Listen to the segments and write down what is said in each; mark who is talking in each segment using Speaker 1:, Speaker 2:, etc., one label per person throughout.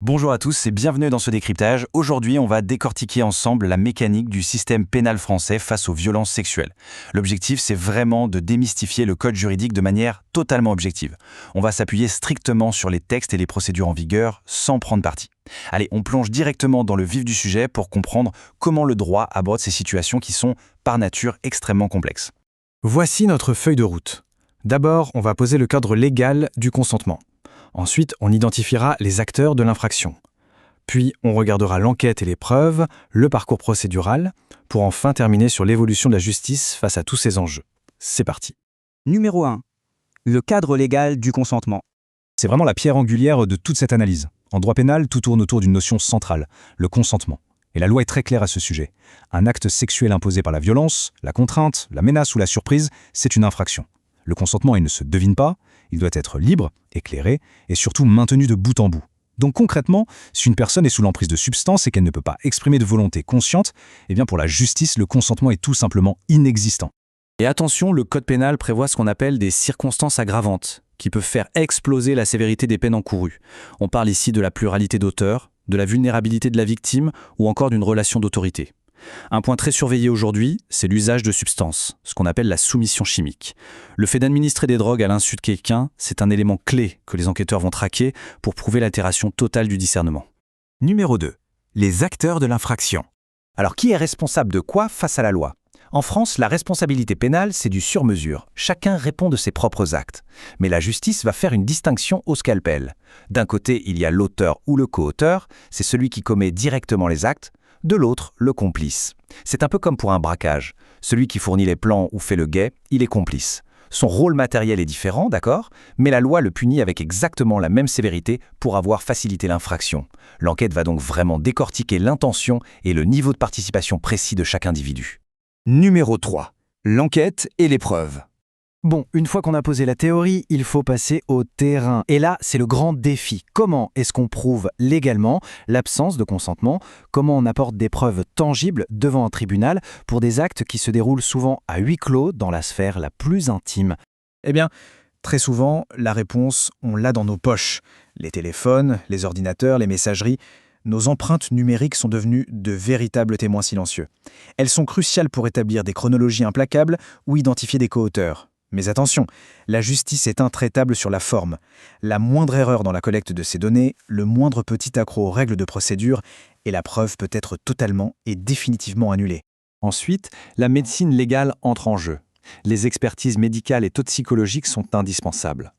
Speaker 1: Bonjour à tous et bienvenue dans ce décryptage. Aujourd'hui, on va décortiquer ensemble la mécanique du système pénal français face aux violences sexuelles. L'objectif, c'est vraiment de démystifier le code juridique de manière totalement objective. On va s'appuyer strictement sur les textes et les procédures en vigueur sans prendre parti. Allez, on plonge directement dans le vif du sujet pour comprendre comment le droit aborde ces situations qui sont, par nature, extrêmement complexes.
Speaker 2: Voici notre feuille de route. D'abord, on va poser le cadre légal du consentement. Ensuite, on identifiera les acteurs de l'infraction. Puis, on regardera l'enquête et les preuves, le parcours procédural, pour enfin terminer sur l'évolution de la justice face à tous ces enjeux. C'est parti.
Speaker 3: Numéro 1. Le cadre légal du consentement.
Speaker 2: C'est vraiment la pierre angulaire de toute cette analyse. En droit pénal, tout tourne autour d'une notion centrale, le consentement. Et la loi est très claire à ce sujet. Un acte sexuel imposé par la violence, la contrainte, la menace ou la surprise, c'est une infraction. Le consentement, il ne se devine pas, il doit être libre, éclairé et surtout maintenu de bout en bout. Donc concrètement, si une personne est sous l'emprise de substances et qu'elle ne peut pas exprimer de volonté consciente, eh bien pour la justice, le consentement est tout simplement inexistant.
Speaker 1: Et attention, le code pénal prévoit ce qu'on appelle des circonstances aggravantes, qui peuvent faire exploser la sévérité des peines encourues. On parle ici de la pluralité d'auteurs, de la vulnérabilité de la victime ou encore d'une relation d'autorité. Un point très surveillé aujourd'hui, c'est l'usage de substances, ce qu'on appelle la soumission chimique. Le fait d'administrer des drogues à l'insu de quelqu'un, c'est un élément clé que les enquêteurs vont traquer pour prouver l'altération totale du discernement.
Speaker 4: Numéro 2. Les acteurs de l'infraction.
Speaker 5: Alors qui est responsable de quoi face à la loi ? En France, la responsabilité pénale, c'est du sur-mesure. Chacun répond de ses propres actes. Mais la justice va faire une distinction au scalpel. D'un côté, il y a l'auteur ou le co-auteur, c'est celui qui commet directement les actes. De l'autre, le complice. C'est un peu comme pour un braquage. Celui qui fournit les plans ou fait le guet, il est complice. Son rôle matériel est différent, d'accord ? Mais la loi le punit avec exactement la même sévérité pour avoir facilité l'infraction. L'enquête va donc vraiment décortiquer l'intention et le niveau de participation précis de chaque individu.
Speaker 4: Numéro 3. L'enquête et les preuves.
Speaker 3: Bon, une fois qu'on a posé la théorie, il faut passer au terrain. Et là, c'est le grand défi. Comment est-ce qu'on prouve légalement l'absence de consentement ? Comment on apporte des preuves tangibles devant un tribunal pour des actes qui se déroulent souvent à huis clos dans la sphère la plus intime ?
Speaker 2: Eh bien, très souvent, la réponse, on l'a dans nos poches. Les téléphones, les ordinateurs, les messageries. Nos empreintes numériques sont devenues de véritables témoins silencieux. Elles sont cruciales pour établir des chronologies implacables ou identifier des co-auteurs. Mais attention, la justice est intraitable sur la forme. La moindre erreur dans la collecte de ces données, le moindre petit accroc aux règles de procédure, et la preuve peut être totalement et définitivement annulée.
Speaker 1: Ensuite, la médecine légale entre en jeu. Les expertises médicales et toxicologiques sont indispensables.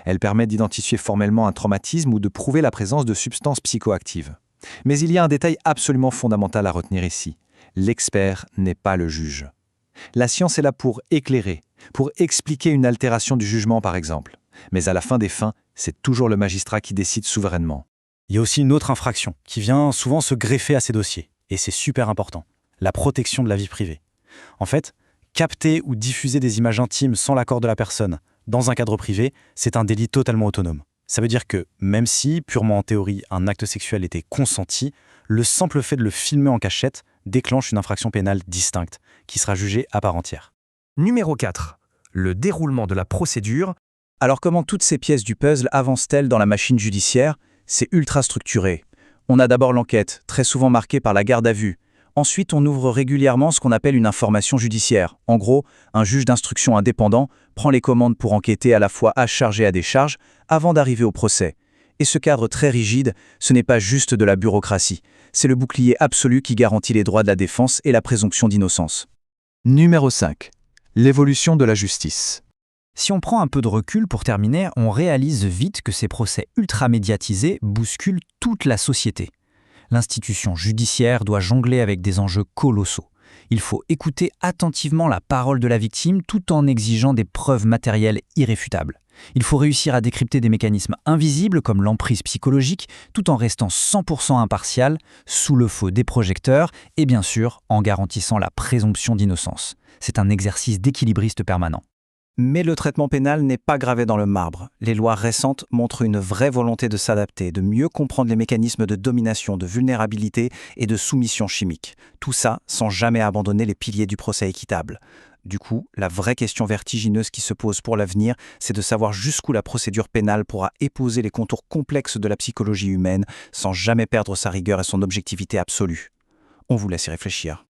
Speaker 1: Elles permettent d'identifier formellement un traumatisme ou de prouver la présence de substances psychoactives. Mais il y a un détail absolument fondamental à retenir ici. L'expert n'est pas le juge. La science est là pour éclairer, pour expliquer une altération du jugement par exemple. Mais à la fin des fins, c'est toujours le magistrat qui décide souverainement.
Speaker 3: Il y a aussi une autre infraction qui vient souvent se greffer à ces dossiers. Et c'est super important. La protection de la vie privée. En fait, capter ou diffuser des images intimes sans l'accord de la personne dans un cadre privé, c'est un délit totalement autonome. Ça veut dire que, même si, purement en théorie, un acte sexuel était consenti, le simple fait de le filmer en cachette déclenche une infraction pénale distincte, qui sera jugée à part entière.
Speaker 4: Numéro 4. Le déroulement de la procédure.
Speaker 5: Alors comment toutes ces pièces du puzzle avancent-elles dans la machine judiciaire ? C'est ultra structuré. On a d'abord l'enquête, très souvent marquée par la garde à vue. Ensuite, on ouvre régulièrement ce qu'on appelle une information judiciaire. En gros, un juge d'instruction indépendant prend les commandes pour enquêter à la fois à charge et à décharge avant d'arriver au procès. Et ce cadre très rigide, ce n'est pas juste de la bureaucratie. C'est le bouclier absolu qui garantit les droits de la défense et la présomption d'innocence.
Speaker 4: Numéro 5. L'évolution de la justice.
Speaker 3: Si on prend un peu de recul pour terminer, on réalise vite que ces procès ultra médiatisés bousculent toute la société. L'institution judiciaire doit jongler avec des enjeux colossaux. Il faut écouter attentivement la parole de la victime tout en exigeant des preuves matérielles irréfutables. Il faut réussir à décrypter des mécanismes invisibles comme l'emprise psychologique tout en restant 100% impartial, sous le feu des projecteurs et bien sûr en garantissant la présomption d'innocence. C'est un exercice d'équilibriste permanent.
Speaker 5: Mais le traitement pénal n'est pas gravé dans le marbre. Les lois récentes montrent une vraie volonté de s'adapter, de mieux comprendre les mécanismes de domination, de vulnérabilité et de soumission chimique. Tout ça sans jamais abandonner les piliers du procès équitable.
Speaker 2: Du coup, la vraie question vertigineuse qui se pose pour l'avenir, c'est de savoir jusqu'où la procédure pénale pourra épouser les contours complexes de la psychologie humaine sans jamais perdre sa rigueur et son objectivité absolue. On vous laisse y réfléchir.